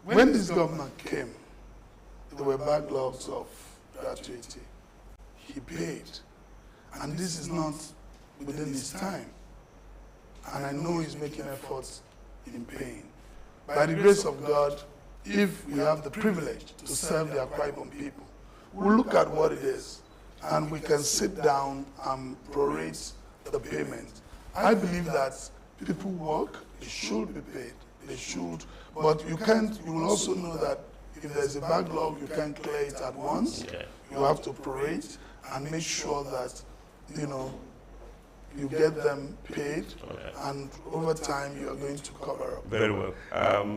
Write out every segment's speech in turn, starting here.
when this governor came, there were backlogs of gratuity. He paid. And this is not within his time. And I know he's making efforts in pain. By the grace of God, if we have the privilege to serve the Akwa Ibom people, we'll look at what it is, and we can sit down and prorate the payment. I believe that people work, they should be paid, they should, but you will also know that if there's a backlog, you can't clear it at once. You have to prorate and make sure that, you get them paid, and over time you are going to cover up. Very well.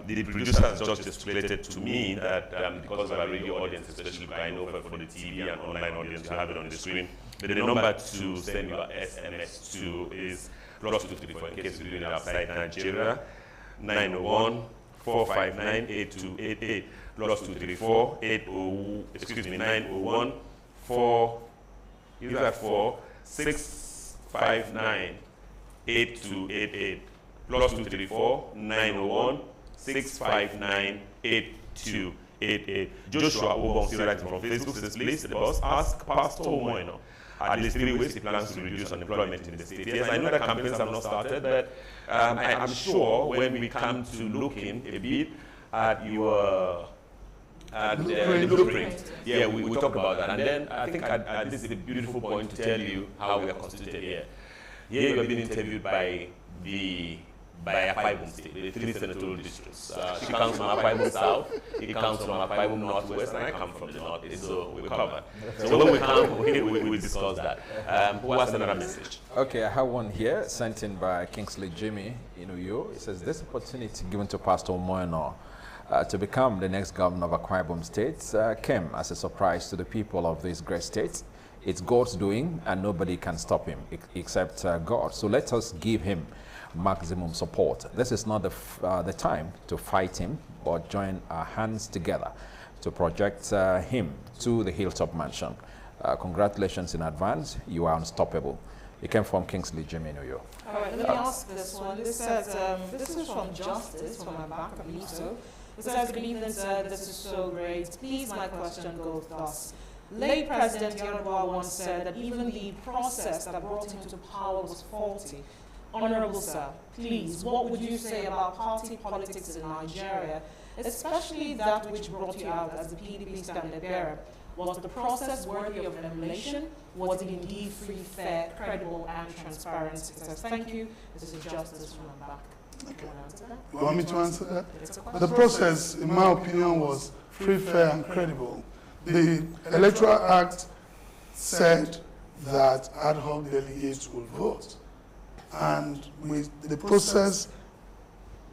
The producer has just explained to me that because of our radio audience, especially, but I know for the TV and online audience, you have it on the screen. But the number to send your SMS to is +234 in case you're doing it outside Nigeria, 901-459-8288, +234 901 659-8288, +234 901 659-8288. Joshua Obong, still writing from Facebook, says, please, the boss, ask Pastor Omoino at least 3 ways he plans to reduce unemployment in the state. Yes, I know that campaigns have not started, but I am sure when we come to looking a bit at your the blueprint. Yeah, we talk about that. And then I think this is a beautiful point to tell you how we are constituted here. Here you have been interviewed by Akwa Ibom State, the 3 senatorial districts. She comes from Akwa Ibom South, he comes from Akwa Ibom Northwest, and I come from the Northeast, so we're covered. So when we come, we discuss that. Who has another message? Okay, I have one here, sent in by Kingsley Jimmy Inuyo. It says, this opportunity given to Pastor Omoino to become the next governor of Akwa Ibom State came as a surprise to the people of this great state. It's God's doing, and nobody can stop him except God. So let us give him maximum support. This is not the time to fight him, but join our hands together to project him to the hilltop mansion. Congratulations in advance. You are unstoppable. It came from Kingsley Jimmy Inuyo. All right, let me ask this one. This says, this is from Justice, from my back, I believe so. It says, good evening, sir, this is so great. Please, my question goes thus. Late President Yar'Adua once said that even the process that brought him to power was faulty. Honorable sir, please, what would you say about party politics in Nigeria, especially that which brought you out as the PDP standard bearer? Was the process worthy of emulation? Was it indeed free, fair, credible, and transparent? It says, thank you. This is Justice from my back. Okay. You want me to answer that? The process, in my opinion, was free, fair, and credible. The Electoral Act said that ad hoc delegates will vote. And the process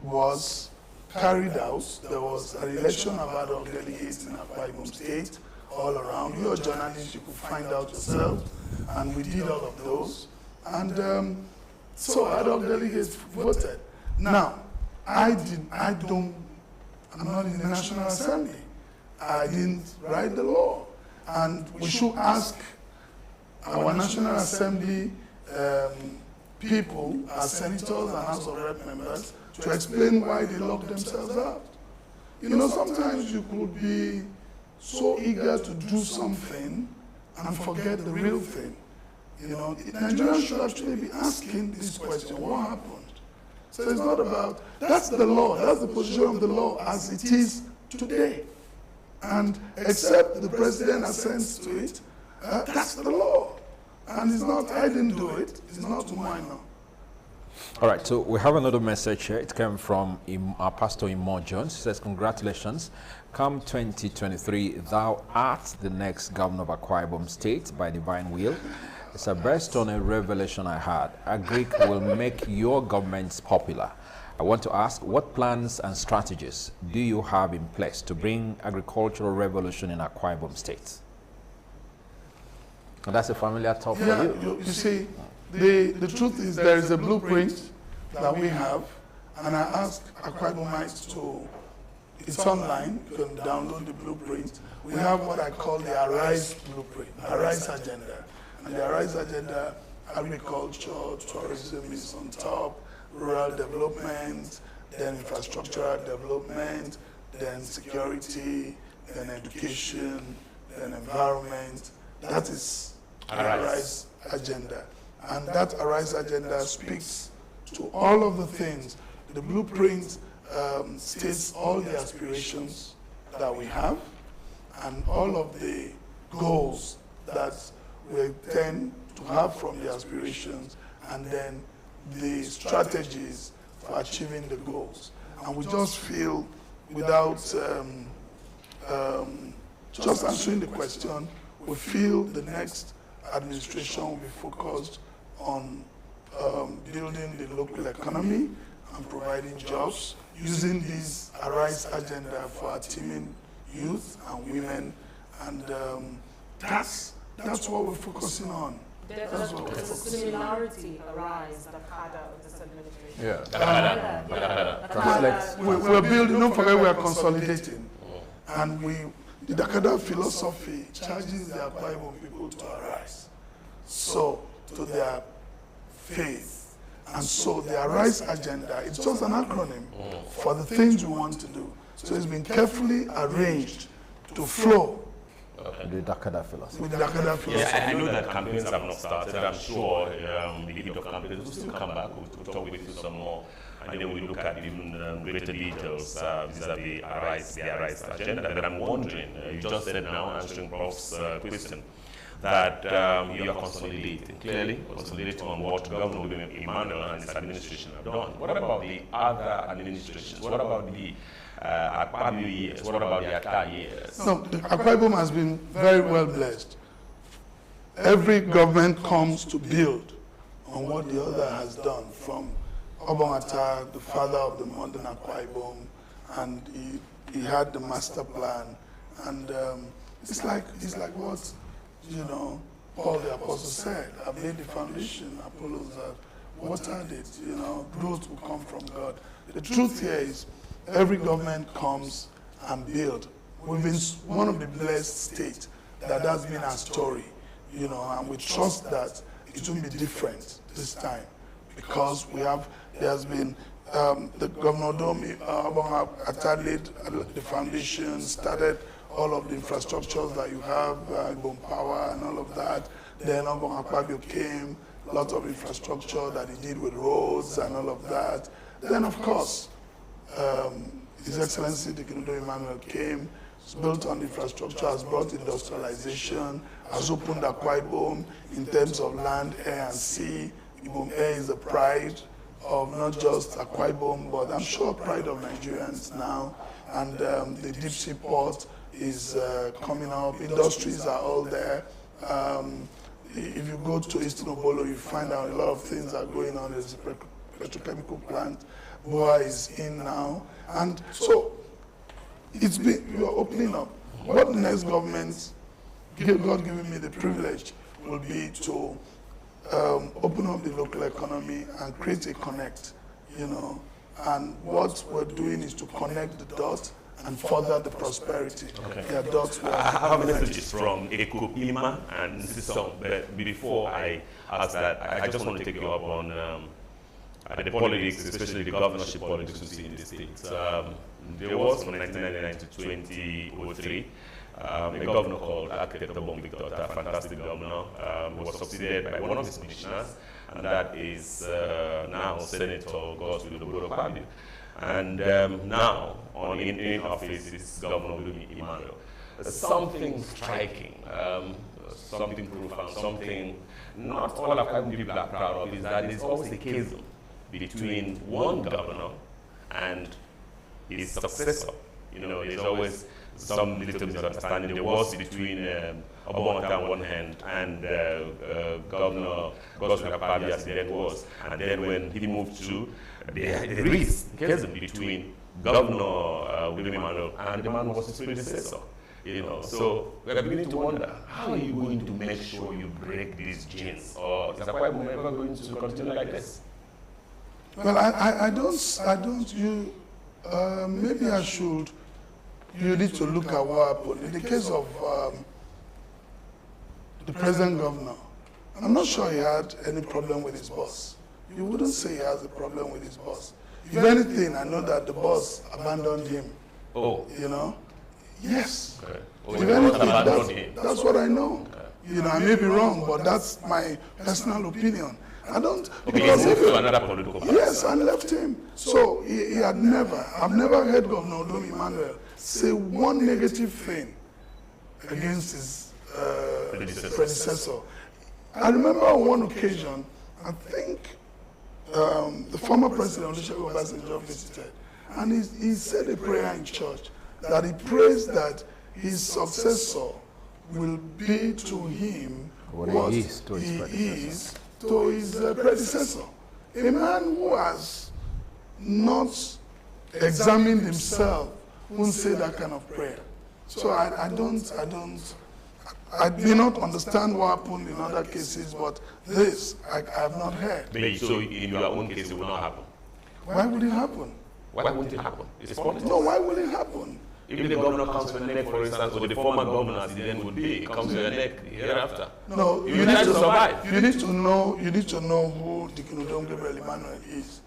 was carried out. There was an election of ad hoc delegates in Akwa Ibom State all around. You're a journalist, you could find out yourself. And we did all of those. And so ad hoc delegates voted. Now, I'm not in the National Assembly. I didn't write the law. And we should ask our National Assembly people, our senators and House of Rep members, to explain why they lock themselves out. Sometimes you could be so eager to do something and forget the real thing. Nigerians should actually be asking this question, what happened? So it's not about, that's the law, that's the position of the law as it is today. And except the president assents to it, that's the law. And it's not, I didn't do it, it's not mine now. All right, so we have another message here. It came from our Pastor Imo Jones. It says, congratulations. Come 2023, thou art the next governor of Akwa Ibom State by divine will. It's based on a revelation I had. Agric will make your governments popular. I want to ask, what plans and strategies do you have in place to bring agricultural revolution in Akwa Ibom State? And that's a familiar topic for you. You see, the truth is there is a blueprint that we have, and I ask Akwa Ibomites to, it's online, you can download the blueprint. We have what I call the Arise blueprint, Arise agenda. And the Arise agenda, agriculture, tourism is on top, rural development, then infrastructural development, then security, then education, then environment. That is Arise agenda. And that Arise agenda speaks to all of the things. The blueprint states all the aspirations that we have and all of the goals that we tend to have from the aspirations, and then the strategies for achieving the goals. And we just feel, without just answering the question, we feel the next administration will be focused on building the local economy and providing jobs, using this Arise agenda for our teaming youth and women, and that's what we're focusing on. There's a similarity Arise that had with this administration. Translate. We're building, don't forget we are consolidating. And the Dakada philosophy charges the Akwa Ibom people to arise. So, to their faith. And so the Arise agenda, it's just an acronym for the things we want to do. So it's been carefully arranged to flow The Dakada philosophy. with the Dakada philosophy. Yeah, I know that campaigns have not started. I'm sure the heat of campaigns will still come back. We'll talk with you some more. And then we'll look at even greater details vis-a-vis the Arise agenda. But I'm wondering, you just said now, answering Prof's question, that you are consolidating, clearly consolidating on what Governor Emmanuel and his administration have done. What about the other administrations? What about the Akwa years? What about the Akwa years? No, the Akwa Ibom has been very well blessed. Every government comes to build on what the other has done, from Obongata, the father of the modern Akwa Ibom, and he had the master plan. And it's like what, Paul the Apostle said, I've laid the foundation, Apollos have watered it, growth will come from God. The truth here is, every government comes and builds. We've been one of the blessed states that has been our story, and we trust that it will be different this time, because there's been the Governor laid the foundation, started all of the infrastructures that you have, Ibom Power and all of that. Then Obong Akpabio came, lots of infrastructure that he did with roads and all of that. Then, of course, His Excellency the Governorship Emmanuel came, built on infrastructure, has brought industrialization, has opened Akwa Ibom in terms of land, air, and sea. Ibom Air is the pride of not just Akwa Ibom, but I'm sure pride of Nigerians now. And the deep sea port is coming up. Industries are all there. If you go to Eastern Obolo, you find out a lot of things are going on. There's a petrochemical plant. Boa is in now. And so you're opening up. What the next government, God giving me the privilege, will be to open up the local economy and create a connect, And what we're doing is to connect the dots and further the prosperity. Okay. There are dots where I have messages from Eko Ilma and Sisson, but before I ask that, I just want to take you up on the politics, especially the governorship politics we see in the States. There was from 1999 to 2003 a governor called Architect Ibom Victor, a fantastic governor, who was succeeded by one of his commissioners, and that is now Senator Godswill Akpabio. And now, in office, is Governor Emmanuel. Something striking, something profound, something not all Akwa Ibom people are proud of, is that there's always a chasm between one governor and his successor. There's always some little misunderstanding. There was between Obongata on one hand and Governor Godswill Akpabio as then was. And then when he moved to, there is a chasm between Governor William Emmanuel and the man who was his predecessor. So we're beginning to wonder, how are you going to make sure you break these genes? Or is Akwa Ibom ever going to continue like this? Well, I don't, maybe I should, you need to look at what happened. In the case of the present governor, I'm not sure he had any problem with his boss. You wouldn't say he has a problem with his boss. If anything, I know that the boss abandoned him Oh. You know? Yes. Okay. If anything, that's what I know. You know, I may be wrong, but that's my personal opinion. I don't. Okay, he moved to another political party. Yes, I left him. So he had never, I've never heard Governor Odom Emmanuel say one negative thing against his predecessor. I remember on one occasion, I think the former president, Olusegun Obasanjo, visited, and he said a prayer in church that he prays that his successor will be to him what he is to his predecessor. A man who has not examined himself won't say that kind of prayer. So I may not understand what happened in other cases, but this I have not heard. So in your own case, it will not happen. Why would it happen? Why wouldn't it happen? It's politics. No, why would it happen? If the governor comes to your neck, for instance, or the former governor, as he then would be, comes to your neck hereafter. No, you need to survive. You need to know who Dikin Odom Gabriel Emmanuel is.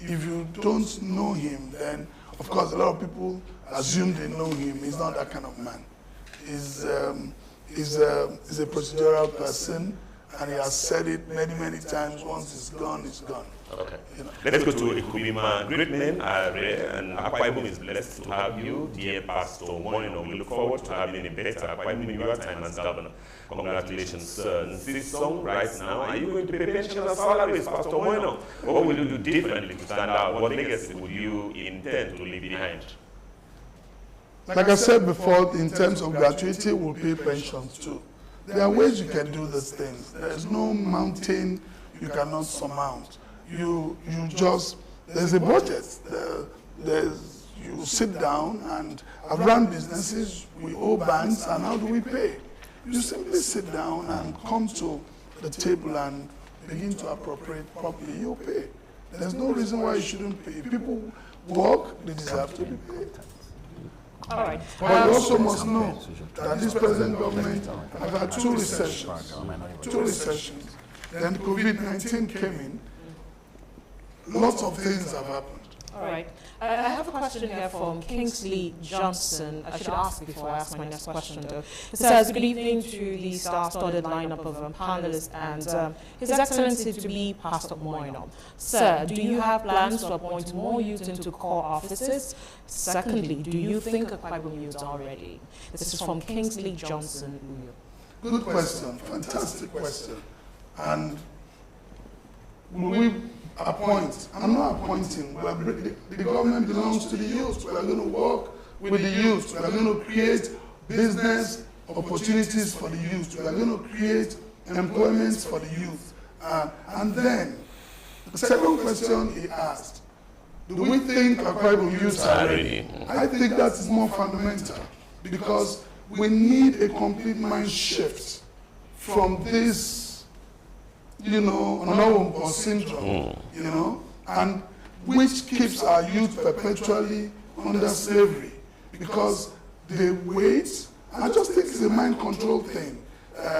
If you don't know him, then of course a lot of people assume they know him. He's not that kind of man. He's a procedural person, and he has said it many times. Once it's gone, it's gone. Okay. You know. Let's go to Ikubima. Great men are rare, and Akwa Ibom is blessed to have you, dear Pastor Moino. We look forward to having a better Akwa Ibom in your time as governor. Congratulations, sir. And this song right now, are you going to pay pensions and salaries, Pastor Moino? Or what will you do differently to stand out? What legacy would you intend to leave behind? Like I said before, in terms of gratuity, we'll pay pensions too. There are ways you can do these things. There's no mountain you cannot surmount. There's a budget. You sit down, and I've run businesses, we owe banks, and how do we pay? You simply sit down and come to the table and begin to appropriate properly, you pay. There's no reason why you shouldn't pay. If people work, they deserve to be paid. All right. But you also must know that this present government have had two recessions. Then COVID-19 came in. Lots of things have happened. All right. I have a question here from Kingsley Johnson. I should ask before I ask my next question, though. It says, good evening to the star-studded lineup of panelists and His Excellency to be Pastor Moino. Sir, do you have plans to appoint more youth into core offices? Secondly, do you think Akwa Ibom youth are ready? This is from Kingsley Johnson. Good question. Fantastic question. And will we appoint? I'm not appointing. The government belongs to the youth. We are going to work with the youth. We are going to create business opportunities for the youth. We are going to create employments for the youth. And then, the second question he asked, do we think Akwa Ibom youth are ready? I think that is more fundamental, because we need a complete mind shift from this Onowombo syndrome, and which keeps our youth perpetually under slavery, because they wait. I just think it's a mind control thing.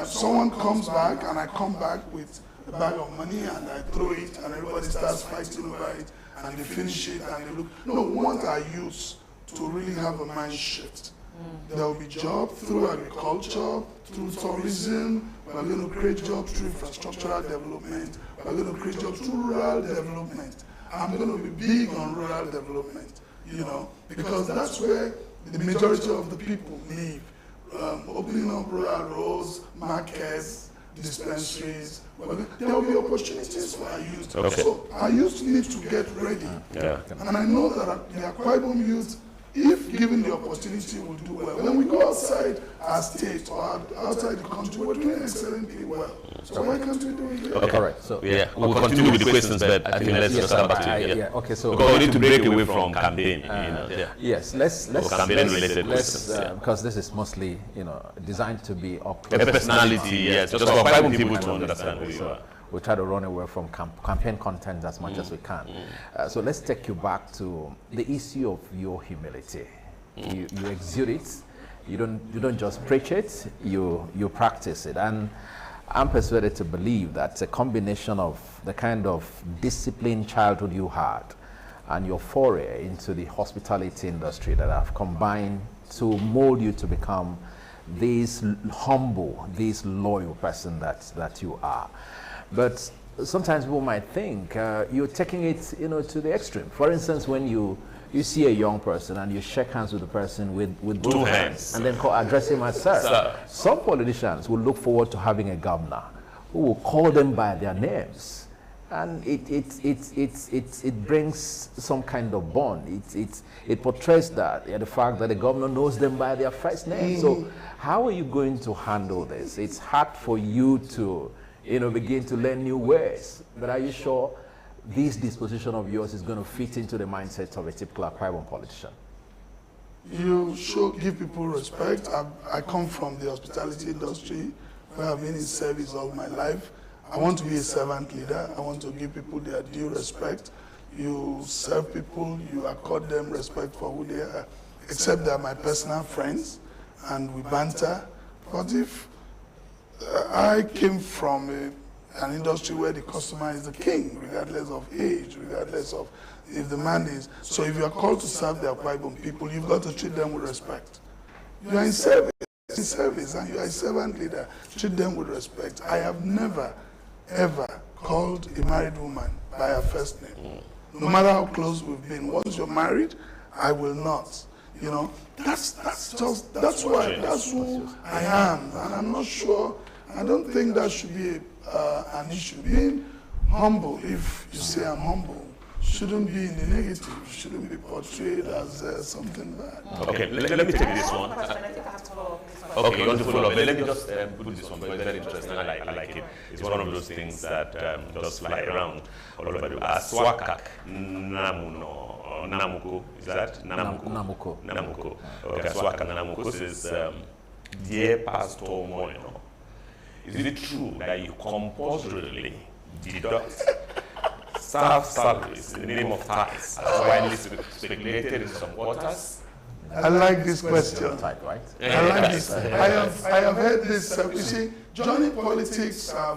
Someone comes back, and I come back with a bag of money, and I throw it, and everybody starts fighting over it, and they finish it, and they look. No, we want our youth to really have a mind shift. There will be jobs through agriculture, through tourism. We're going to create jobs through infrastructural development. We're going to create jobs through rural development. I'm going to be big on rural development, because that's where the majority of the people live. Opening up rural roads, markets, dispensaries. There will be opportunities for our youth. Okay. So our youth need to get ready. Yeah. And I know that the Akwa Ibom youth, if given the opportunity, will do well. When we go outside our state or outside the country, we're doing excellently well. So why can't we do it here? Okay. All right. So we'll continue with the questions, but I think let's just come back to it. Okay. So because we need to break away from campaign. Yes. Let's campaign-related questions. Because this is mostly designed to be up. A personality, yes, just for Bible people to understand who you are. We try to run away from campaign content as much as we can. So let's take you back to the issue of your humility. You exude it. You don't just preach it. You practice it. And I'm persuaded to believe that a combination of the kind of disciplined childhood you had and your foray into the hospitality industry that have combined to mold you to become this humble, this loyal person that you are. But sometimes people might think you're taking it, to the extreme. For instance, when you see a young person and you shake hands with the person with both hands and then address him as sir. Some politicians will look forward to having a governor who will call them by their names, and it brings some kind of bond. It portrays that the fact that the governor knows them by their first name. So how are you going to handle this? It's hard for you to begin to learn new ways, but are you sure this disposition of yours is going to fit into the mindset of a typical Akwa Ibom politician? You should give people respect. I come from the hospitality industry where I've been in service all my life. I want to be a servant leader. I want to give people their due respect. You serve people, you accord them respect for who they are, except they're my personal friends and we banter. But if I came from an industry where the customer is the king, regardless of age, regardless of if the man is. So if you are called to serve the Akwa Ibom people, you've got to treat them with respect. You are in service, and you are a servant leader. Treat them with respect. I have never, ever called a married woman by her first name. No matter how close we've been. Once you're married, I will not. That's who I am, and I'm not sure. I don't think that should be an issue. Being humble, if you say I'm humble, shouldn't be in the negative, shouldn't be portrayed as something bad. Okay, let me take this one. I think I have to follow up this one. Okay, you're going to follow up, but let me just put this one, because it's very interesting. I like it. It's one of those things that just fly around all over the world. Aswakak Namuno, Namuko, is that? Namuko. Namuko. Okay, Aswakak Namuko says, Dear Pastor Moino, is it true that you compulsorily deduct staff salaries in the name of tax, as widely speculated in some quarters? I like this question. Right? I like this. I have heard this. You see, Johnny politics I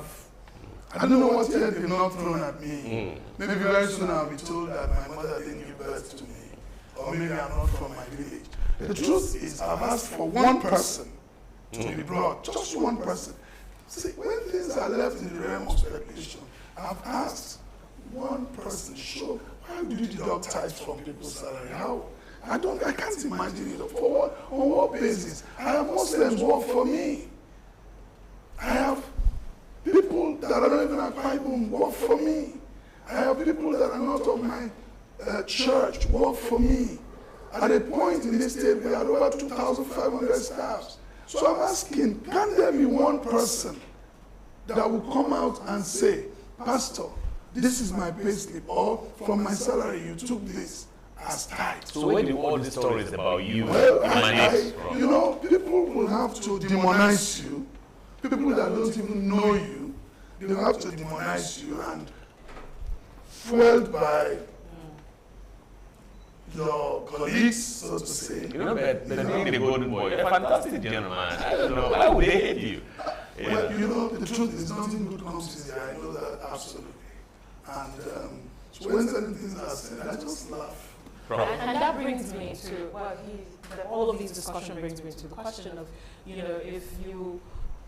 don't know what yet they've not thrown at me. Maybe very soon I'll be told that my mother didn't give birth to me, or maybe I'm not from my village. The truth is, I've asked for one person to be brought, just one person. See, when things are left in the realm of speculation, I've asked one person, sure, why do you deduct tithes from people's salary? How? I can't imagine it. For what? On what basis? I have Muslims work for me. I have people that are not even Akwa Ibom work for me. I have people that are not of my church work for me. At a point in this state, we had over 2,500 staffs. So I'm asking, can there be one person that will come out and say, Pastor, this is my payslip, or from my salary you took this as tithe? So where do all these stories about you emanate from? People will have to demonize you. People that don't even know you, they will have to demonize you, and fueled by your colleagues, so to say. But being the golden boy, a fantastic gentleman. I don't know, why would they hate you? Well, the truth is nothing good comes easy. I know that absolutely. And so when certain things are said, I just laugh. And that brings me to, all of these discussion brings me to the question of,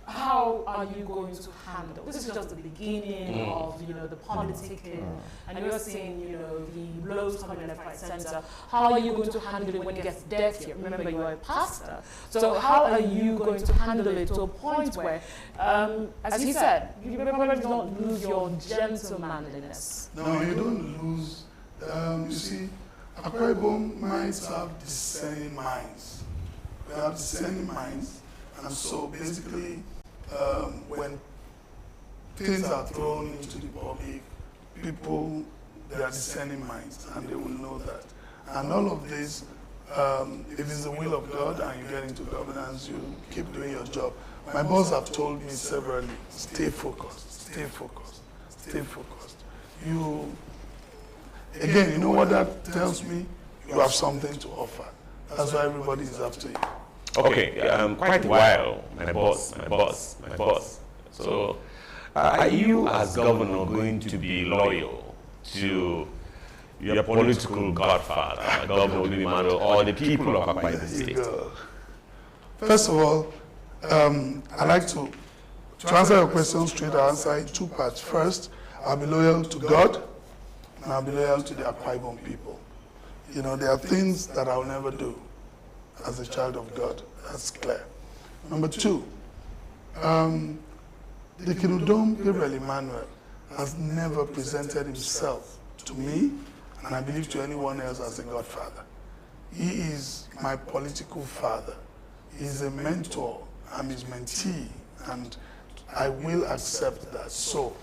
how are you going to handle? This is just the beginning of, the politicking, and you're seeing, the blows coming left, right, center. How are you going to handle it when it gets dirty? Remember, you're a pastor. So how are you going to handle it to a point where, as he said, you probably don't lose your gentlemanliness? No, you don't lose. You see, Akwa Ibom minds have discerning minds. We have discerning minds, and so basically, when things are thrown into the public, people, they are discerning minds, and they will know that. And all of this, if it's the will of God and you get into governance, you keep doing your job. My boss have told me severally, stay focused, stay focused, stay focused. Again, you know what that tells me? You have something to offer. That's why everybody is after you. Okay, quite a while, my boss. So, are you as governor going to be loyal to your political godfather, Governor Emmanuel, or the people of Akwa Ibom State? First of all, I'd like to answer your question straight, I'll answer in two parts. First, I'll be loyal to God, and I'll be loyal to the Akwa Ibom people. You know, there are things that I'll never do as a child of God. That's clear. Number two, the Kinudom Gabriel Emmanuel has never presented himself to me, and I believe to anyone else, as a godfather. He is my political father. He's a mentor. I'm his mentee, and I will accept that. So,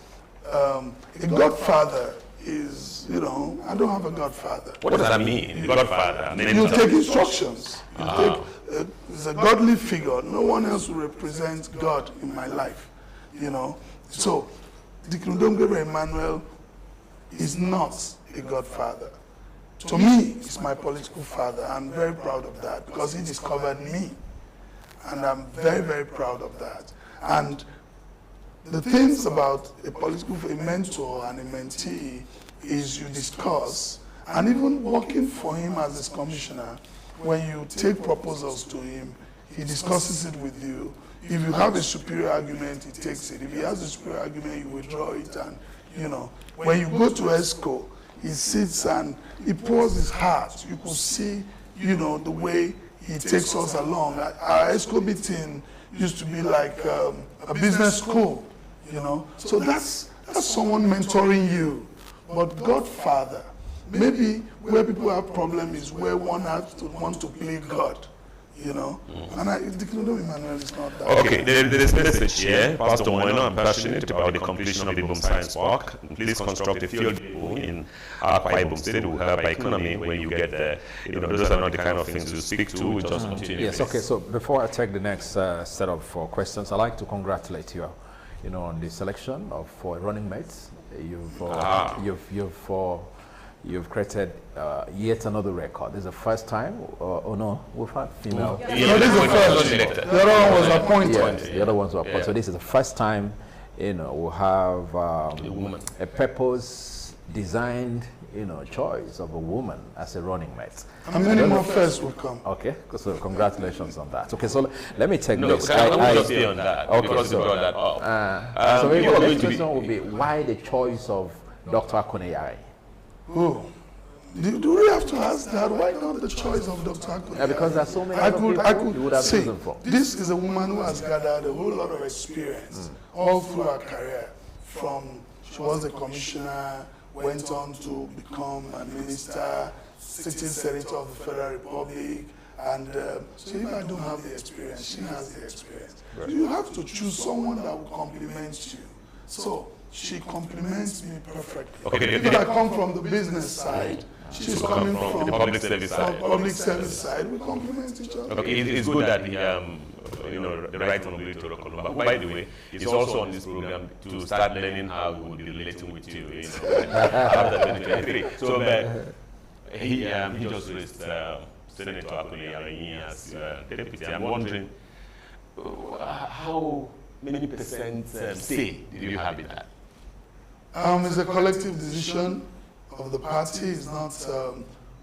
a godfather is, you know, I don't have a godfather. What does that mean, godfather? You take instructions. It's a godly figure. No one else will represent God in my life, you know. So, the Kinudom Gabriel Emmanuel is not a godfather. To me, he's my political father. I'm very proud of that because he discovered me. And I'm very, very proud of that. And the things about a mentor and a mentee is you discuss, and even working for him as his commissioner, when you take proposals to him, he discusses it with you. If you have a superior argument, he takes it. If he has a superior argument, you withdraw it. And, you know, when you go to ESCO, he sits and he pours his heart. You could see, you know, the way he takes us along. Our ESCO meeting used to be like a business school, you know. So that's someone mentoring you. But Godfather, maybe where people have problems is where one has to want to play God, you know. And the Kinudom Emmanuel is not that. Okay, there is a message here. Pastor Moeno, I'm passionate about the completion of the Ibom Science Park. Please construct a field depot in Akwa Ibom State. It will help our economy when you get there. You know, those are not the kind of things you speak to. We just continue. Yes, okay, so before I take the next set of questions, I'd like to congratulate you, you know, on the selection of running mates. You've created yet another record. This is the first time, oh no, we've had female. No, this is the first. The other one was appointed. Yes, the other ones were appointed. Yeah. So this is the first time, you know, we'll have a purpose-designed, you know, choice of a woman as a running mate. And many more firsts will come. Okay, so congratulations on that. Okay, so let me take this. I just stay on that. Okay, because so, you brought that up. So maybe the next question will be, why the choice of Dr. Akwa? Oh, do we have to ask that? Why not the choice of Dr. Akwa? Yeah, because there's so many other people you would have chosen from. This is a woman who has gathered a whole lot of experience all through her career. She was a commissioner, went on to become a minister, sitting senator of the Federal Republic, and so if I don't have the experience, she has the experience. Right. You have to choose someone that will complement you. So she complements me perfectly. Okay, if I come from the business side, she's coming from the public service side. Public service side, we complement each other. Okay, it's good that you know, the right honorable to Kolumba, by the way, is also on this program to start learning how we will be relating with you, you know, after 2023. So he just raised Senator Akwa as deputy. I'm wondering how many percent say did you have in that? It's a collective decision of the party. It's not.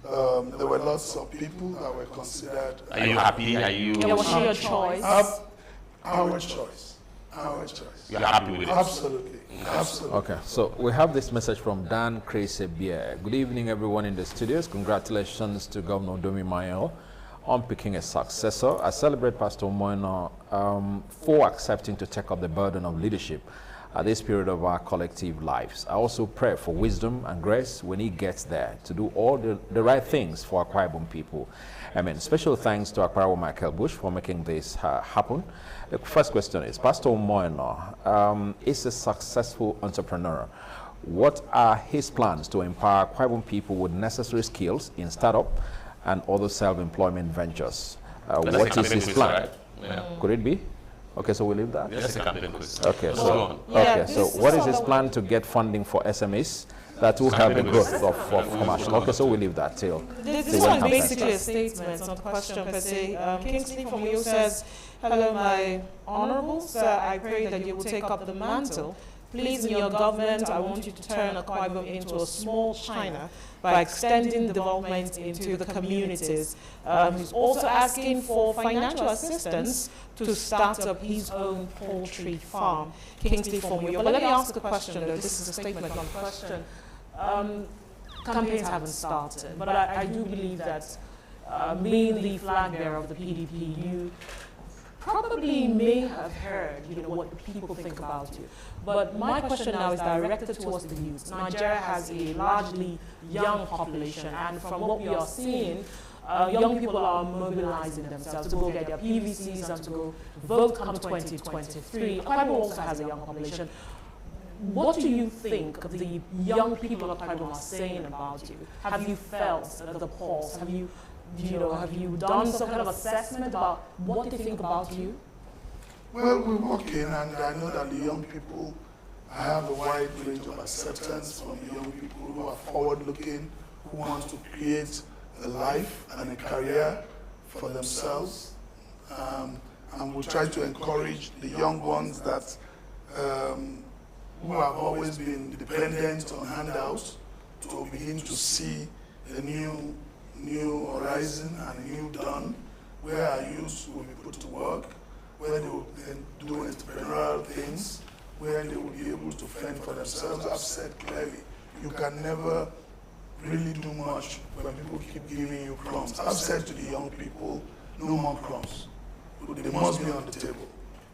There were lots of people that were considered. Are you happy? Are you? Yeah, was your choice? Our choice. Our choice. You're happy with it? Absolutely. Absolutely. Okay, so we have this message from Dan Kresebier. Good evening, everyone in the studios. Congratulations to Governor Domi Mayo on picking a successor. I celebrate Pastor Moeno for accepting to take up the burden of leadership at this period of our collective lives. I also pray for wisdom and grace when he gets there to do all the right things for Akwa Ibom people. Amen. Special thanks to Akwa Michael Bush for making this happen. The first question is, Pastor Moeno is a successful entrepreneur. What are his plans to empower Akwa Ibom people with necessary skills in startup and other self-employment ventures? What is his plan? Right? Yeah. Could it be? Okay, so we'll leave that. That's a campaign question. Okay, so what is his plan to get funding for SMEs that will help the growth of commercial? Okay, so we'll leave that till. This one basically a statement, not a question per se. Kingsley from Uyo says, "Hello, my honorables. I pray that you will take up the mantle Please, in your government, I want you to turn Akwa Ibom into a small China by extending development into the communities. He's also asking for financial assistance to start up his own poultry farm. Kingsley from Uyo. But let me ask a question, though. This is a statement on question. Campaigns haven't started, but I do believe that being the flag bearer of the PDP, you probably may have heard, what people think about you. But my question now is directed towards the youth. Nigeria has a largely young population, and from what we are seeing, young people are mobilizing themselves to go get their PVCs and to go vote come 2023. Akwa Ibom also has a young population. What do you think the young people of Akwa Ibom are saying about you? Have you felt the pulse? Have you done some kind of assessment about what they think about you? Well, we're working, and I know that the young people have a wide range of acceptance from young people who are forward-looking, who want to create a life and a career for themselves. And we try to encourage the young ones that who have always been dependent on handouts to begin to see a new horizon and a new dawn where our youth will be put to work, where they will do entrepreneurial things, where they will be able to fend for themselves. I've said clearly, you can never really do much when people keep giving you crumbs. I've said to the young people, no more crumbs. They must be on the table.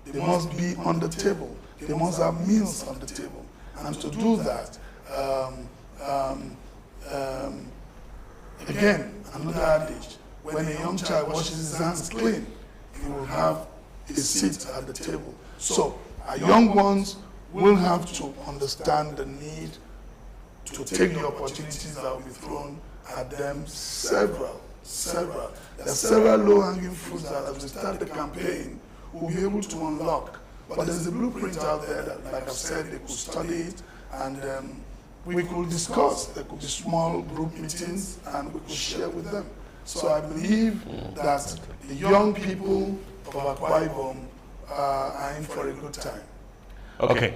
They must be on the table. They must have meals on the table. And to do that, again, another adage, when a young child washes his hands clean, he will have a seat at the table. So our young ones will have to understand the need to take the opportunities that will be thrown at them. Several. There are several low-hanging fruits that as we start the campaign, we'll be able to unlock. But there's a blueprint out there that, like I've said, they could study it, and we could discuss. There could be small group meetings, and we could share with them. So I believe that the young people of Akwa Ibom are in for a good time. Okay.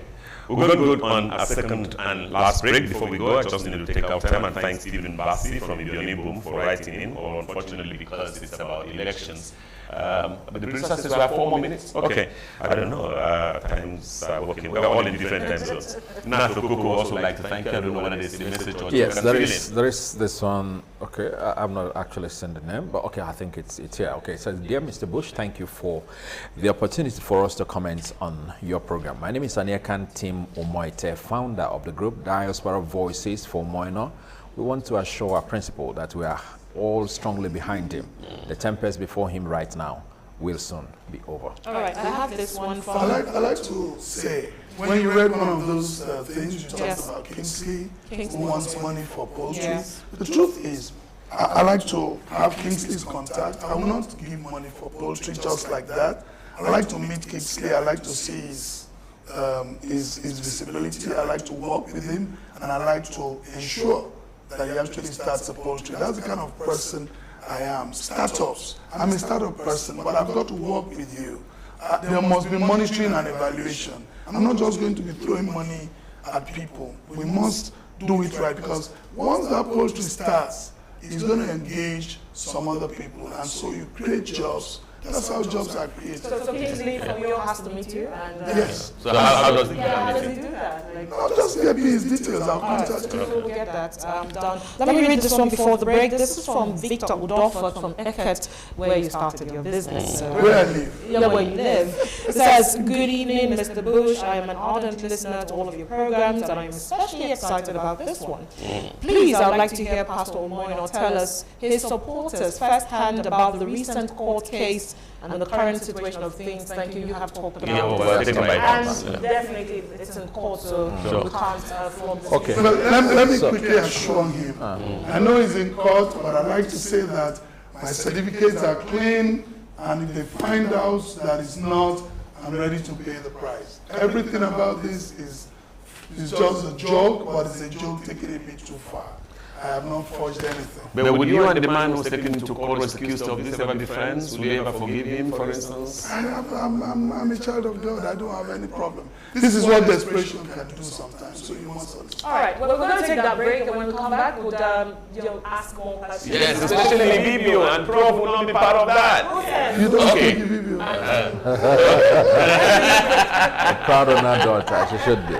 We're going to go on a second and last break. Before we go, I just need to take our time and thank Stephen Bassi from Ibom for writing in, or unfortunately because it's about elections. But the producer says we have 4 more minutes. Okay. I don't know. Times are working. We're all in different time zones. Nato Koko also like to thank you. I don't know whether there's a message or yes, there is this one. Okay, I'm not actually saying the name, but okay, I think it's here. Okay, it says, dear Mr. Bush, thank you for the opportunity for us to comment on your program. My name is Aniekan Tim Omoite, founder of the group Diaspora Voices for Moino. We want to assure our principal that we are all strongly behind him. The tempest before him right now will soon be over. All right, I have this one from... I like to say, when you read one of those things, you talked about Kingsley, who wants money for poultry. Yes. The truth is, I like to have Kingsley's contact. I will not give money for poultry just like that. I like to meet Kingsley. I like to see his visibility. I like to work with him, and I like to ensure that he actually starts a poultry. That's the kind of person I am. Startups. I'm a startup person, but I've got to work with you. There must be monitoring and evaluation. I'm not just going to be throwing money at people. We must do it right, because once that poultry starts, it's going to engage some other people, and so you create jobs. That's how jobs are created. So Kingsley from Uyo has to meet you? And, yes. So how does he do that? Like, no, just get me his details. I'll contact you. We'll get that done. Let me read this one before the break. This is from Victor Udofort from Eket, where you started your business. Where I live. Yeah, where you live. It says, good evening, Mr. Bush. I am an ardent listener to all of your programs, and I am especially excited about this one. Please, I would like to hear Pastor Omoino tell us his supporters firsthand about the recent court case and the current situation of things. Thank you. You have talked about it. And definitely it's in court, so we can't flog this. Okay. Well, let me quickly assure him. I know he's in court, but I'd like to say that my certificates are clean, and if they find out that it's not, I'm ready to pay the price. Everything about this is just a joke, but it's a joke taken a bit too far. I have not forged anything. But would you and the man who's taken into court was accused of this ever be friends? Would you ever forgive him, for instance? I'm a child of God. I don't have any problem. This is what desperation can do sometimes, so you must understand. All right, well, we're going to take that break, and when we come back, we'll ask more questions. Yes, especially Ibom, and Prof will not be part of that. You don't Okay. give Ibom. Proud of her daughter, she should be.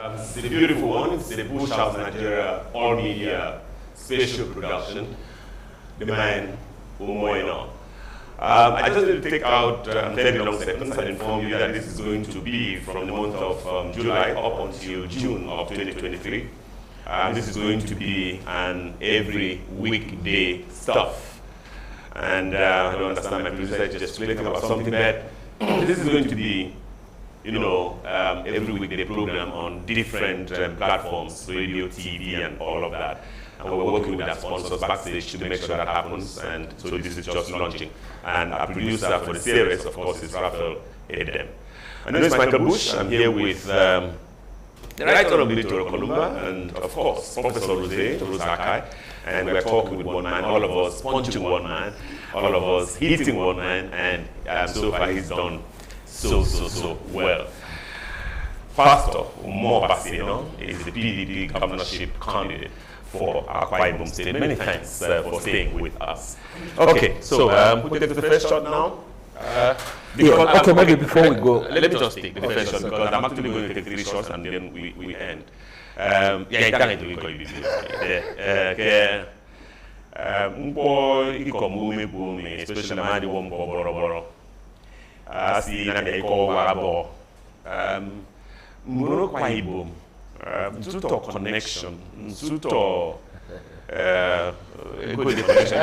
It's a beautiful one. It's the Bush House Nigeria all media special production. The man Umoino. I just need to take out 30 long seconds and inform you that this is going to be from the month of July up until June of 2023. This is going to be an every weekday stuff. And I don't understand my producer is just speaking about something that this is going to be, you know, every weekday program on different platforms, radio, TV, and all of that. And we're working with our sponsors backstage to make sure that happens. And so this is just launching. And our producer for the series, of course, is Raphael Edem. My name is Michael Bush. I'm here with the writer of Little Columba, and of course, Professor Rose Akai. And we're talking with one man, all of us punching one man, all of us hitting one man, and so far he's done so well. Pastor Umar Basino is the PDP governorship candidate for Akwa Ibom State. Many thanks for staying with us. Okay, so we take the first shot now. Okay, maybe before we go, let me just take the first shot because I'm actually going to take 3 shots and then we end. Yeah, it's going to be especially Madi Wombo Boroboro. I see Nako Warabo. Muro Ibom. Tuto connection, tuto good definition.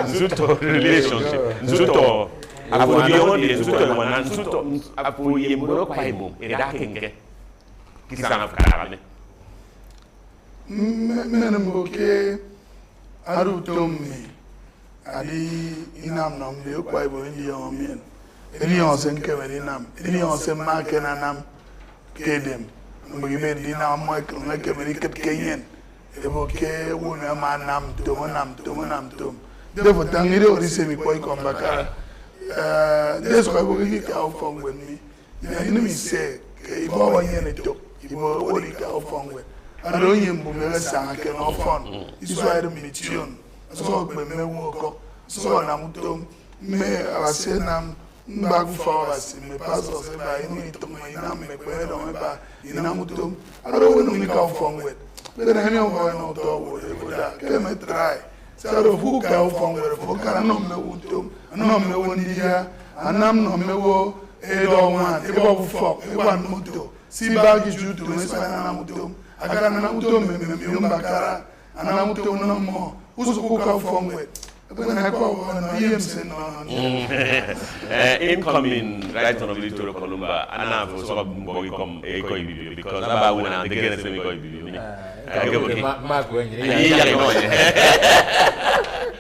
Nzuto relationship. Nzuto. Apo beyond nzuto wana nzuto apo yemboro kwa Ibom. Eda kenge. Kisana fkarane. Mene mboke arutomi. Adi inam nomle kwa Ibom ndi yomien. Eli onse nkemeli nam. Eli onse makena nam kedem. Mbogibe ndi na mwek nkemeli ket kenyen. Evoke wuna ma nam tom. Therefore, tangire orise mi koi kombaka. This why we get out from with me. You know me say, if I want you to, if I want you to from with. I don't hear me sang I can off fun. This why I don't meet tune. So me walk up. So I'm tom. Me I say nam back for us. Me pass us by. You need to me nam me kwe don't me by. You nam tom. I don't want to make out from with. But I know why not talk with it. Can me try. So who go from where for can no me wutum. No me won dia. Anam no me wo e do wan. E bo fo. E wan muto. Si bagi jutu me sa na mutum. Agara na mutum me mbakara. Ana mutum no mo. Who's who go from where? Incoming right honorable Toro Columba, Anna was sort of boy come a koi video because about when I begin to make koi video.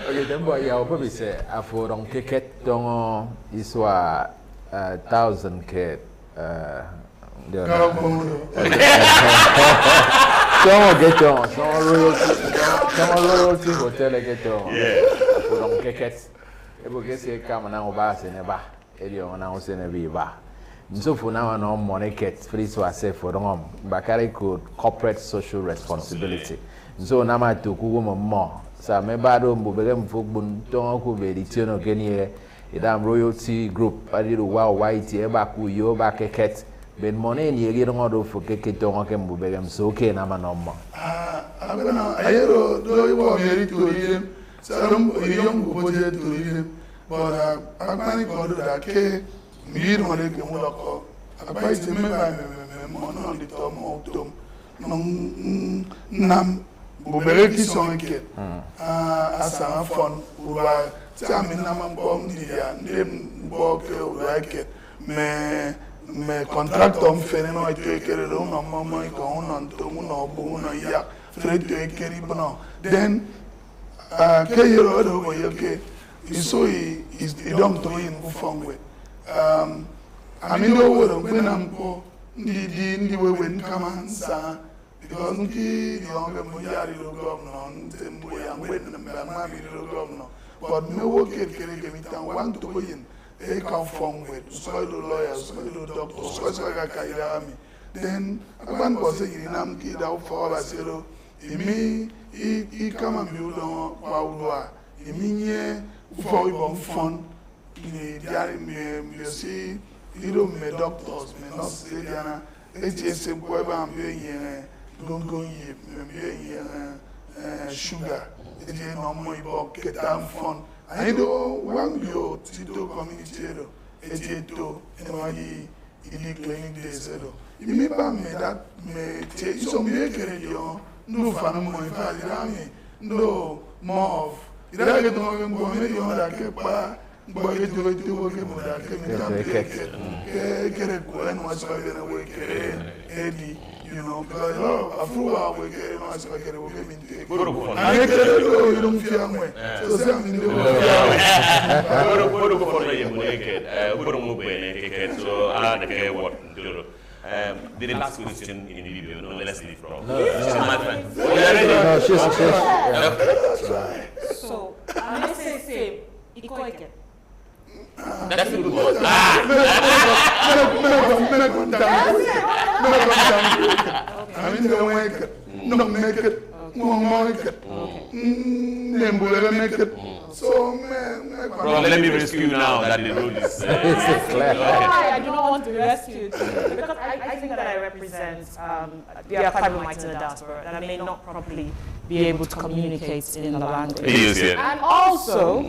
Okay, then boy, I'll probably say, I for on ticket don't is what 1,000 kid. Someone get on, someone royalty hotel get on. Yeah. For on tickets. Ebo kese kama na oba se ne ba. Edio na o se ne bi ba. So for now no money get free to say for them. Bakari could corporate social responsibility. So na ma to ku mo. Sa me ba do mbobere mfogbun ton ku be di tino genie. Idam royalty group adi do wa white e ba ku yo ba keket. Ben money ni yegi do ngodo fo keke to ngoke mbobere so okay na ma no mo. Abena ayero do yo yeri to yem. Sarum yom budget to yem. But agbani kodo da ke mi do le ke mo loko. Abai se me ba me mo no di to mo tom. No nam mbobere ki so nke. Asa fon uwa tami na ma bom di ya ndem bo ke uwa ke me contractor mfene no ito ekere do no mama ko no nto no bu no ya freto ekeri bono then ke yero do go yeke iso is idom to in ufongwe amindo wo do gbena mpo ndi wewe nkama nsa because nki di onge mo yari do governor ntembo ya ngwen na ma mi do governor but me wo kere ke mi tan want to go in. They come from with soil lawyers, soil doctors, soil kairami. Then one was saying, "I'm kid out for us, you know." He come and build on Paulua. He mean for Ibom fund. You see, you don't me doctors, me not say Diana. HSM Kweba and being sugar. It's no more about Ketam fund. I don't want you to do community, to NYE, clinic days. You remember me that me take some make no fun more in no more of it. I get on going that keep but get to work that get it when was awake, Eddie. You know, because a few hours we get I get it. I get it. You don't feel me. So something do. So I don't care what. The last question in the video, no, let's leave from. No, she's. So, I say, Ikoike. That's a good one. I mean, don't make it. No, make it. No, make it. Then we'll make it. So, Bro, let me rescue you now that the road is clear. I do not want to be rescued because I think that I represent the Akwa in the diaspora and I may not properly be able to communicate in the language. And also,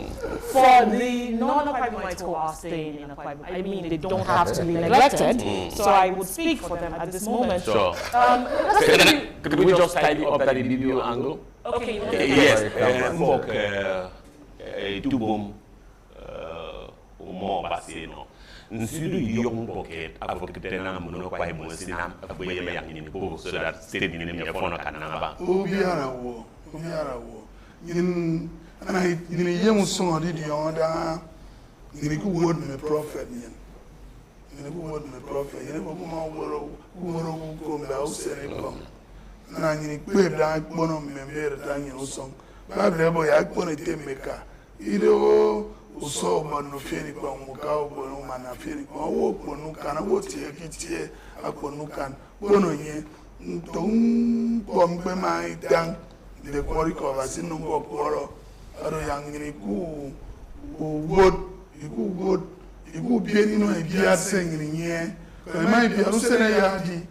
for the non-Akwa who are staying in Akwa, I mean, they don't have to be neglected, so I would speak for them at this moment. Sure. Could we just tidy up that video angle? Okay. Yes, mbok Ibom more basino. Nsidu young pocket advocate na muno kwa hemo sinam aboye me yang ni bo so that state ni me fono kananga ba. Obiara wo. Yin ana yin yemu so odi di onda yin ku word me prophet yin. Yin ku word me prophet yin ko ma woro ko mba o sere ko. Na yin pe da gbono me mere da yin o so. Ba bre bo ya gbono temeka. Ido uso manu fieni kwa mukao bono mana fieni kwa wo ponu kana wo tie kitie akonu kan bono nye ton pombe mai dan de kwori ko vasino ngo poro aro yang ni ku wood iku bieni no e bia sengri nye ko mai bia no sene yadi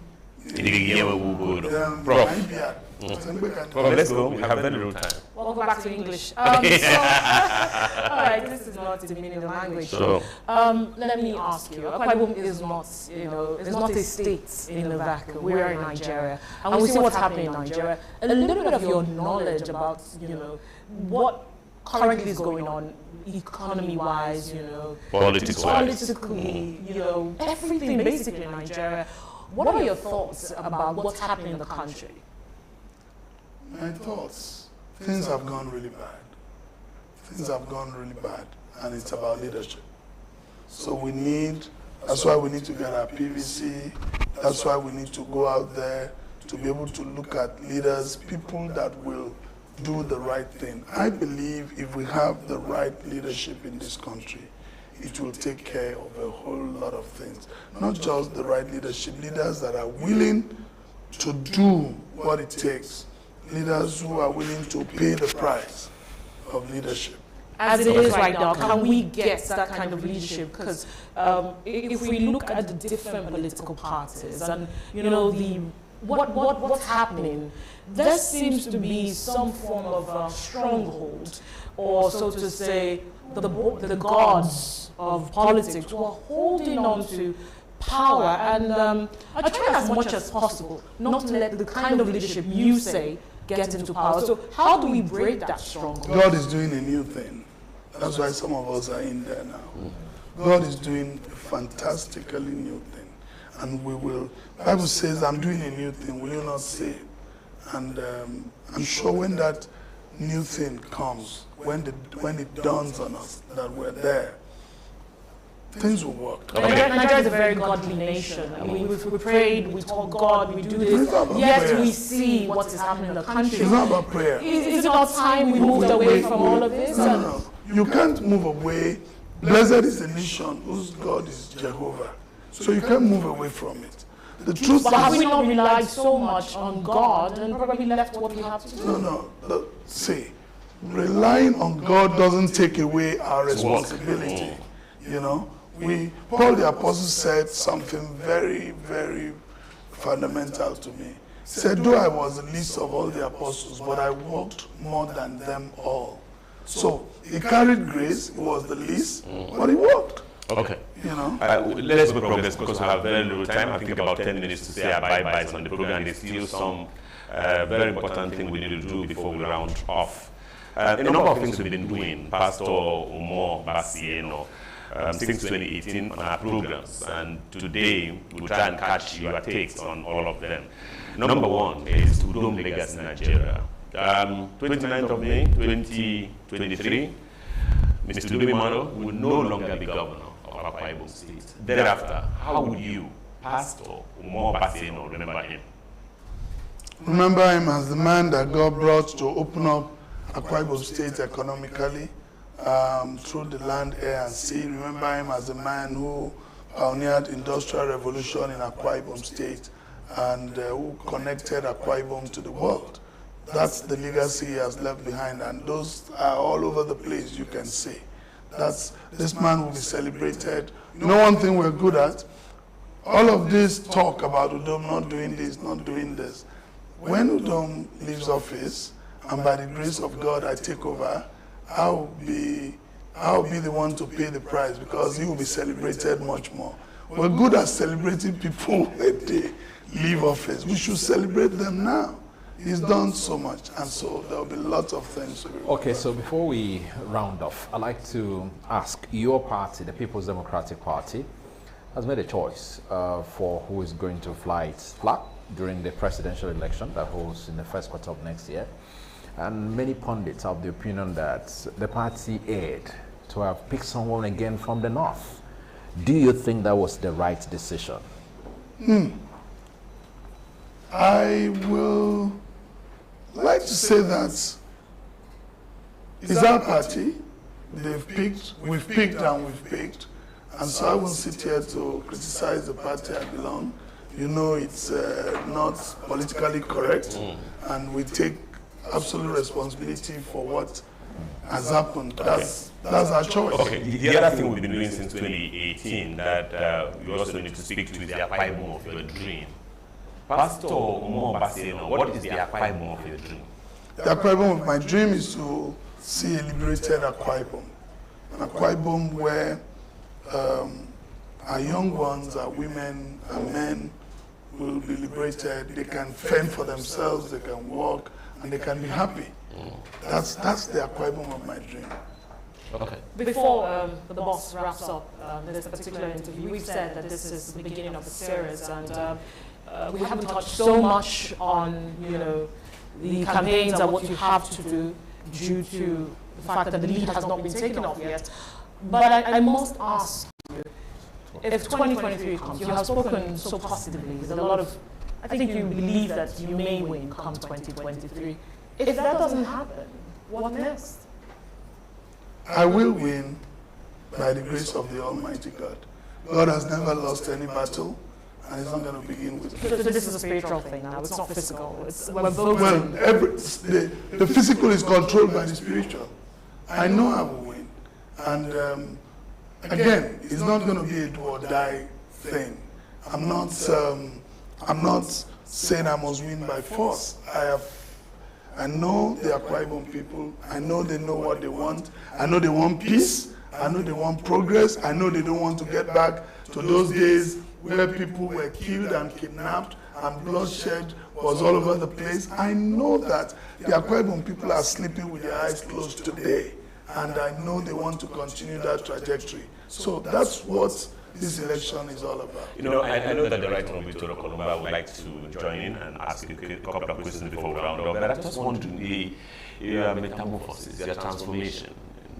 Let's go. We have very little time. We'll go back to English. All right, this is not demeaning the language. So, let me ask you. Akwa Ibom is not, it's not a state in the vacuum. We are in Nigeria, and we see what's happening in Nigeria. A little bit of your knowledge about, what currently is going on, economy-wise, politically, everything basically in Nigeria. What are your thoughts about what's happening in the country? My thoughts, things have gone really bad. And it's about leadership. So that's why we need to get our PVC, that's why we need to go out there to be able to look at leaders, people that will do the right thing. I believe if we have the right leadership in this country, it will take care of a whole lot of things. Not just the right leadership, leaders that are willing to do what it takes. Leaders who are willing to pay the price of leadership. As it is right now, can we get that kind of leadership? Because if we look at the different political parties and, what's happening, there seems to be some form of a stronghold, or so to say, the gods of politics who are holding on to power and are trying as much as possible not to let the kind of leadership you say get into power. So how do we break that stronghold? God is doing a new thing. That's why some of us are in there now. God is doing a fantastically new thing. And we will, the Bible says, I'm doing a new thing, will you not say? And I'm sure when that new thing comes, when it dawns on us that we're there, things will work. Nigeria is a very godly nation. I mean, we prayed, we told God, we do this. Yes, we see what is happening in the country. It's not about prayer. Is it not time we moved away from all of this? No. You can't move away. Blessed is the nation whose God is Jehovah. So you can't move away from it. The truth but have we not relied so much on God and probably left what we have to do? No. See, relying on God doesn't take away our responsibility. Paul the Apostle said something very, very fundamental to me. He said, though I was the least of all the apostles, but I worked more than them all. So he carried grace, he was the least, but he worked. Okay. Let's make progress because we have very little time. I think about 10 minutes to say our bye-byes on the program. There's still some very important thing we need to do before we round off. A number of things we've been doing, Pastor Umo Basieno, since 2018 on our programs, and today we'll try and catch your takes on all of them. Number one is Udom Legacy Nigeria. 29th of May 2023, Mr. Dumimano will no longer be governor of Akwa Ibom State. Thereafter, how would you, Pastor Umo Basieno, remember him? Remember him as the man that God brought to open up Akwa Ibom State economically, through the land, air, and sea. Remember him as the man who pioneered industrial revolution in Akwa Ibom State and who connected Akwa Ibom to the world. That's the legacy he has left behind, and those are all over the place, you can see. This man will be celebrated. One thing we're good at, all of this talk about Udom not doing this, not doing this. When Udom leaves office, and by the grace of God I take over, I'll be the one to pay the price because he will be celebrated much more. We're good at celebrating people when they leave office. We should celebrate them now. He's done so much, and so there will be lots of things to be. Okay, so before we round off, I'd like to ask your party, the People's Democratic Party, has made a choice for who is going to fly its flag during the presidential election that holds in the first quarter of next year. And many pundits have the opinion that the party erred to have picked someone again from the north. Do you think that was the right decision? I will like to say that it's our party. They've picked, we've picked, and so I won't sit here to criticize the party I belong. You know, it's not politically correct, and we take absolute responsibility for what has happened. That's our choice. Okay, the other thing we've been doing since 2018 that we also need to speak to is the Akwa Ibom of your dream. Pastor Umobaseno, what is the Akwa Ibom of your dream? The Akwa Ibom of my dream is to see a liberated Akwa Ibom. An Akwa Ibom where our young ones, our women, our men will be liberated. They can fend for themselves, they can walk, and they can be happy. That's the Akwa Ibom of my dream. Okay. Before the boss wraps up this particular interview, we've said that this is the beginning of a series, and we haven't touched so much on, you know, the campaigns and what you have to do due to the fact that the lead has not been taken off yet. But I must ask you, if 2023 comes, you have spoken so positively, there's a lot of, I think you believe that you may win come 2023. If that doesn't happen, what next? I will win by the grace of the Almighty God. God has never lost any battle, and He's not going to begin with it. So this is a spiritual thing now, it's not physical. We're voting. Well, the physical is controlled by the spiritual. I know I will win. And again, it's not going to be a do or die thing. I'm not saying I must win by force. I know the Akwa Ibom people. I know they know what they want. I know they want peace. I know they want progress. I know they don't want to get back to those days where people were killed and kidnapped and bloodshed was all over the place. I know that the Akwa Ibom people are sleeping with their eyes closed today. And I know they want to continue that trajectory. So that's what this election is all about. You know, I know that the right honorable Victoria Kolumba would like to join in and ask you a couple of questions before we round up, but I just want to know your metamorphosis, your transformation in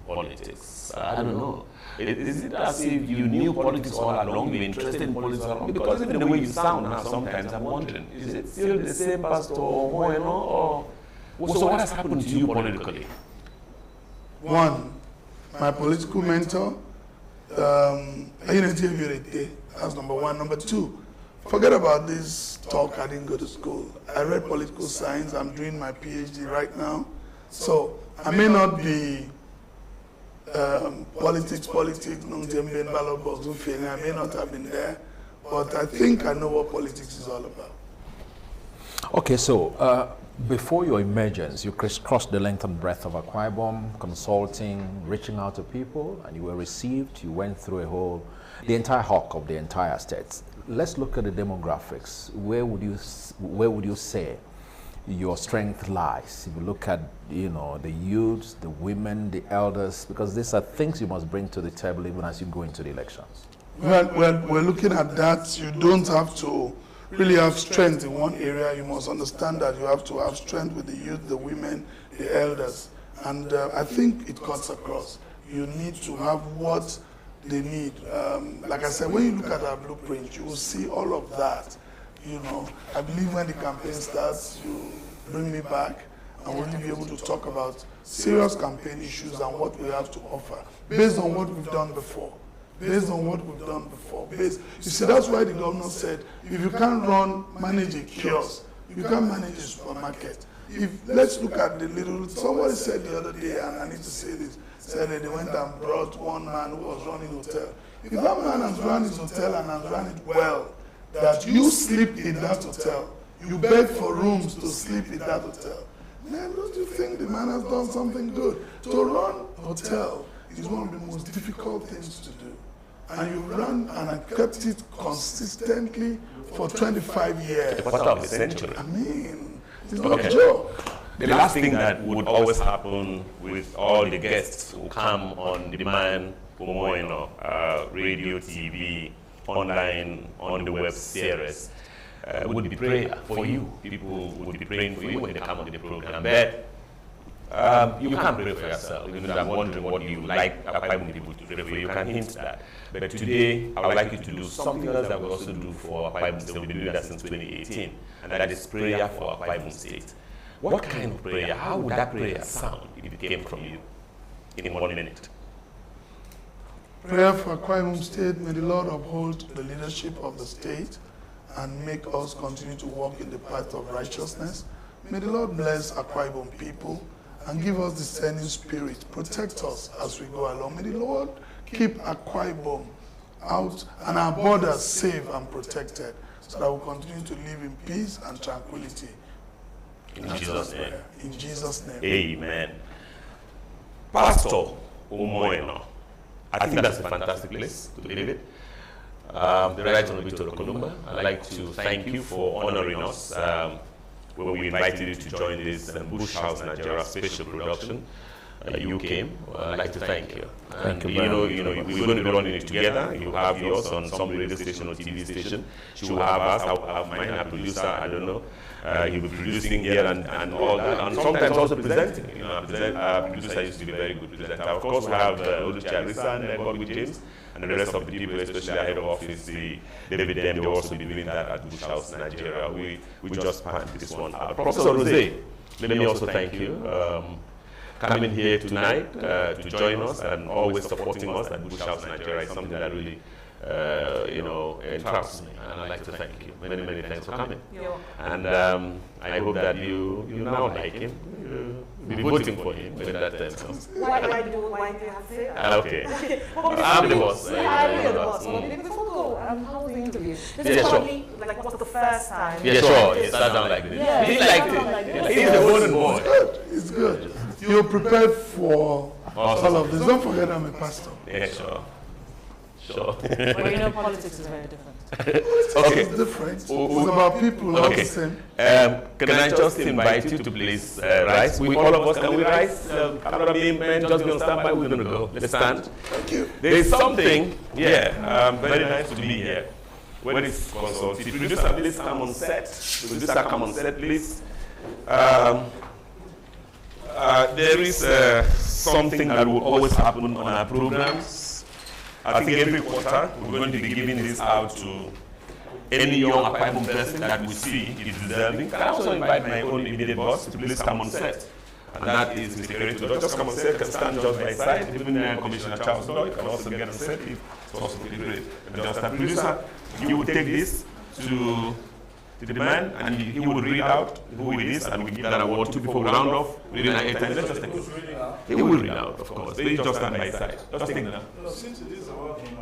politics. I don't know. Is it as if you knew politics all along, you were interested in politics all along? Because even the way you sound now, sometimes I'm wondering, is it still the same Pastor Moeno, or so what has happened to you politically? One, my political mentor, that's number one. Number two, forget about this talk, I didn't go to school. I read political science, I'm doing my PhD right now. So I may not be politics, I may not have been there, but I think I know what politics is all about. Okay, so before your emergence, you crisscrossed the length and breadth of Akwa Ibom, consulting, reaching out to people, and you were received. You went through the entire hawk of the entire state. Let's look at the demographics. Where would you say your strength lies? If you look at, you know, the youths, the women, the elders, because these are things you must bring to the table even as you go into the elections. Well, we're looking at that. You don't have to really have strength in one area. You must understand that you have to have strength with the youth, the women, the elders. And I think it cuts across. You need to have what they need. Like I said, when you look at our blueprint, you will see all of that. You know, I believe when the campaign starts, you bring me back and we'll be able to talk about serious campaign issues and what we have to offer based on what we've done before. You see, that's why the governor said, if you can't manage a kiosk, you can't manage a supermarket. Let's look at somebody said the other day, and I need to say this, said that they went and brought one man who was running a hotel. If that man has run his hotel and has run it well, that you sleep in that hotel, you beg for rooms to sleep in that hotel, man, don't you think the man has done something good? To run a hotel is one of the most difficult things to do. And you run and I kept it consistently for 25 years. A quarter of a century. I mean, It's not a joke. The last thing that would always happen with all the guests who come on demand for Moino, radio, TV, online, on the web series, would be prayer for you. People would be praying for you when they come on the program. But you can't pray for yourself. Even though I'm wondering what you like Akwa people to pray for you, can hint that. But today, I would like you to do something else that we also do for Akwa State. We've been doing that since 2018, and that is prayer for Akwa State. What kind of prayer? How would that prayer sound if it came from you in 1 minute? Prayer for Akwa State. May the Lord uphold the leadership of the state and make us continue to walk in the path of righteousness. May the Lord bless Akwa people and give us discerning spirit. Protect us as we go along. May the Lord keep Akwa out and our borders safe and protected, so that we'll continue to live in peace and tranquility. In Jesus' name. In Jesus' name. Amen. Pastor Umoino, I think that's a fantastic place to live it. The Right Honorable Victor Kolumba, I'd like to thank you for honoring us when we invited you to join this Bush House Nigeria special production. You came. I'd like to thank you. And you know, we're going to be running it together. You have yours on some radio station or TV station. She will have us. I'll have mine. A producer, I don't know. You'll be producing here and all that, and sometimes also presenting. You know, producer used to be a very good presenter. Of course, we have Oluchi Arisa and Godwin James, and the rest of the people, especially our head of office, the David Dem, they will also be doing that at Bush House, Nigeria. We just planned this one out. Professor Rosé, let me also thank you. Coming here tonight to join us and always supporting us at Bush House, Nigeria is something that really, entrusts me, and I'd like to thank you. Many, many thanks for coming. And I hope that you now like him. You'll be voting for him when that time comes. Why do you have to say that? Okay. I'm the boss. I'm the boss. Before we go, how was the interview? This is probably like what's the first time? Yeah, sure. It starts down like this. Yeah, he liked it. He's the golden boy. It's good. You're prepared for all of this. Don't forget I'm a pastor. Yeah, sure. Sure. Well, you know, politics is very different. Okay. It's different. It's about people, not the same. Can I just invite you to please rise? All of us, can we rise? Men, just be on standby. We're going to go. Let's stand. Thank you. There is something, very nice to be here. When it's consulted, producer, please come on set. Producer, come on set, please. There is something that will always happen on our programs. I think every quarter we're going to be giving this out to any young Akwa person that we see is deserving. Can I also invite my own immediate boss to please come on set? And that is Mr. Kerito. Just come on set, can stand just by his side. Even Commissioner Charles Doyle can also get on set if it's possibly great. And just a producer, you will take this to the man, and he would read out who it is, and we give that award to before we round off. Reading our airtime. Let's just take it. He will read out, of course. They just stand by his side. Just take that. No, since it is about him,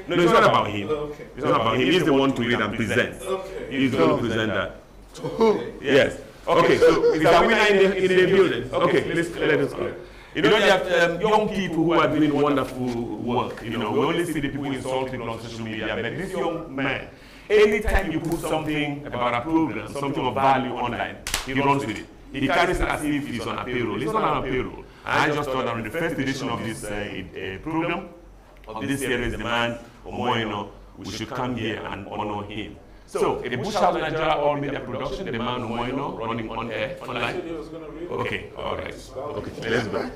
no, it's not about him. Okay. It's not about him. He's the one to read and present. Okay. He's going to present that. Yes. Okay, so is our winner in the building? Okay, let us go. You know, you have young people who are doing wonderful work. You know, we only see the people insult people on social media, but this young man, anytime you put something about a program, something of value online, he runs with it. He carries it as if he's on a payroll. He's not on a payroll. And I just thought that on the first edition of this program, of this series, the man, Omoino, we should come here and honor him. So, the Bush House Nigeria All Media Production, the man Omoino, running on air, online. Okay, all right. Okay, let's go.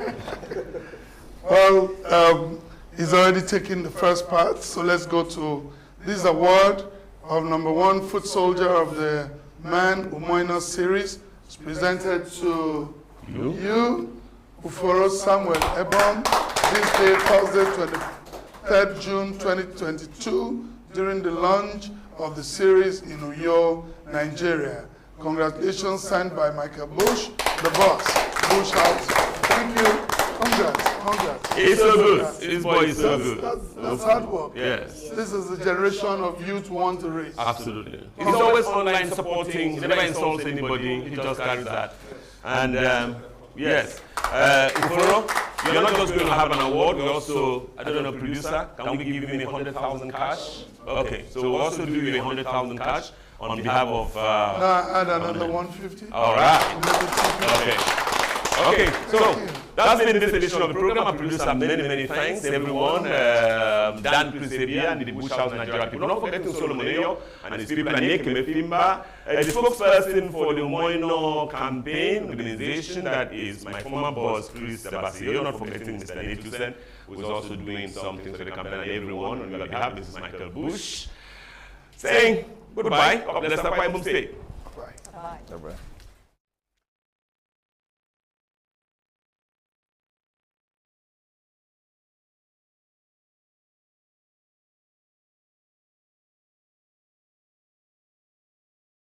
Well, he's already taken the first part, so let's go to this award of #1 foot soldier of the Man Umoino series. It's presented to you, Uforo Samuel Ibom, this day, Thursday, 23rd June 2022, during the launch of the series in Uyo, Nigeria. Congratulations, signed by Michael Bush, the boss, Bush House. Thank you. Congrats. It's so good. This boy is so good. That's hard work. Yes. This is the generation of youth who want to raise. Absolutely. He's always online supporting. He never insults anybody. He just carries that. And yes, Uforo, You're not just going to have an award, we also, I don't know, producer, can we give him 100,000 cash? Okay, so we'll also do you 100,000 cash on behalf of... add another 150. All right. Okay. Okay, so that's been this edition of the program. Our producer, many thanks, everyone. Dan Chrisebia and the Bush House Nigeria people. Not forgetting Solomon Eyo and his people, Anye Kemefimba, the spokesperson for the Moino campaign organization, that is my former boss, Chris Sabasio. Not forgetting Mr. Netusen, who is also doing something for the campaign, and everyone on your behalf. This is Michael Bush saying goodbye. God bless Akwa Ibom State. Bye. Bye. Bye.